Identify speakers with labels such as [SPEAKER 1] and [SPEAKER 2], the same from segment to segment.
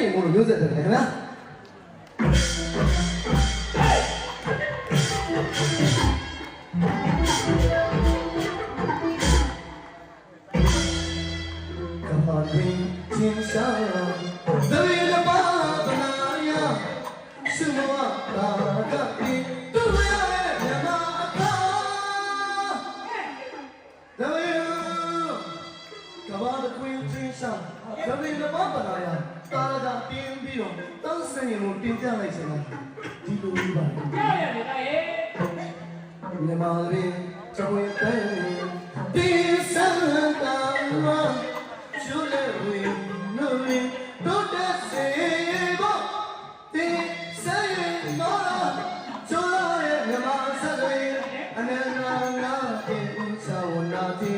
[SPEAKER 1] ရင်ဘုလိုမျိုးဆက်တယ်ခင်ဗျာကမ္ဘာတွင်ချင်းဆောင်သရေလပါပနာယရှင်မောတာကပိသူရရဲ့မြမအခါသရေကမ္ဘာတွင်ချင်းဆောင်သရေလပါပနာယတာကပြင်းပြီးတော့တောင်းစင်ရင်ကိုတင်ပြလိုက်စမ်းဒီလိုကြီးပါကြားရတယ်တာရဲ့မြမလေးချွေတဲ့ဒီစံတာကျူလေဝီနိုဝီတို့တဲ့စေကိုဒီစေမောကျူလာရဲ့မြမဆက်တွေအနေနာနာတဲ့ချဝနာတိ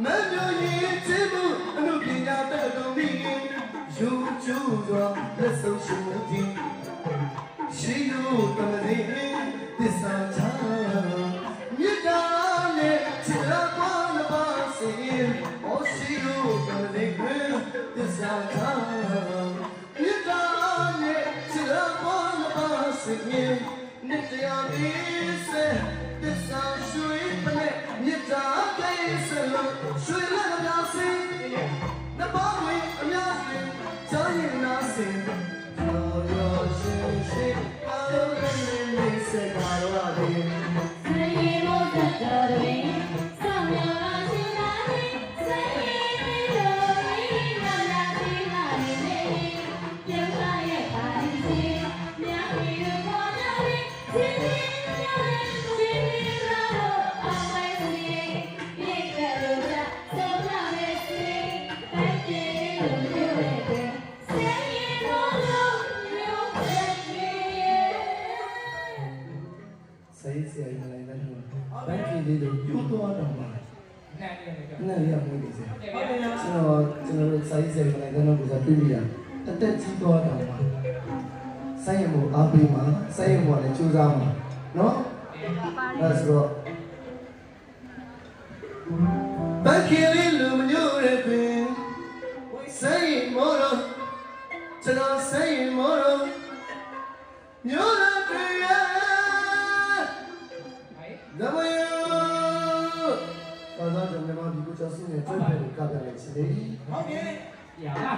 [SPEAKER 1] မမျိုးရင်ချစ်မှုအမှုပညာတဲ့တော်ပြီးယူကျူစွာလက်ဆုံးရှိမှုဒီရှိယူတမလေးသစ္စာချမြေတာနဲ့ချစ်တော်ဘာနပါစေရှိယူတမလေးသစ္စာချမြေတာနဲ့ချစ်တော်ဘာနပါစေနှစ်တရားလေးစေသစ္စာရွှေပနဲ့မြေတာကိစ္စလို့ရွှေလက်ပြစေနဘာဝေအများကြီးကြားရင်နာစင်တော်ရရှိရှိကားလေးလေးစကားရသည်စေမောတတ်တော်တွင်ဆောင်ရရှိလာသည်စေလိုရင်းနာလာသည်လာနေပြောင်းလာရဲ့ပါရီစီမြတ်ပြီးတော့လာသည်စီစီလာတော့အဝိုင်းစီပြေကလို့ကြဆောင်းလာမယ်စီတိုင်းပြေလို့ပြောတဲ့စေမောလို့ပြောတဲ့စိတ်စေမလိုက်တဲ့ဘန်ကီလေးတို့ယူတော့တော့မှာနဲ့ရမွေးနေစေကျွန်တော်စိတ်စေမလိုက်တဲ့တော့ကိုတွေ့ရတက်ကြီးတော့တော့မှာဆိုင်ရမို့အားပေးမှာဆိုင်ရမို့လည်းကြိုးစားမှာနော်ဒါဆိုတော့ဘန်ကီလေးလူမညို့တဲ့ပင်ဆိုင်ရမို့တော့ကျွန်တော်ဆိုင်ရမို့တော့မျိုးလာတွေ့ရနမယဘာသာကြောင့်မြန်မာပြည်ကိုကြောက်စင်းနဲ့တွေ့တယ်ကပြလိုက်စီတယ်
[SPEAKER 2] ဟုတ်ကဲ့ရပါ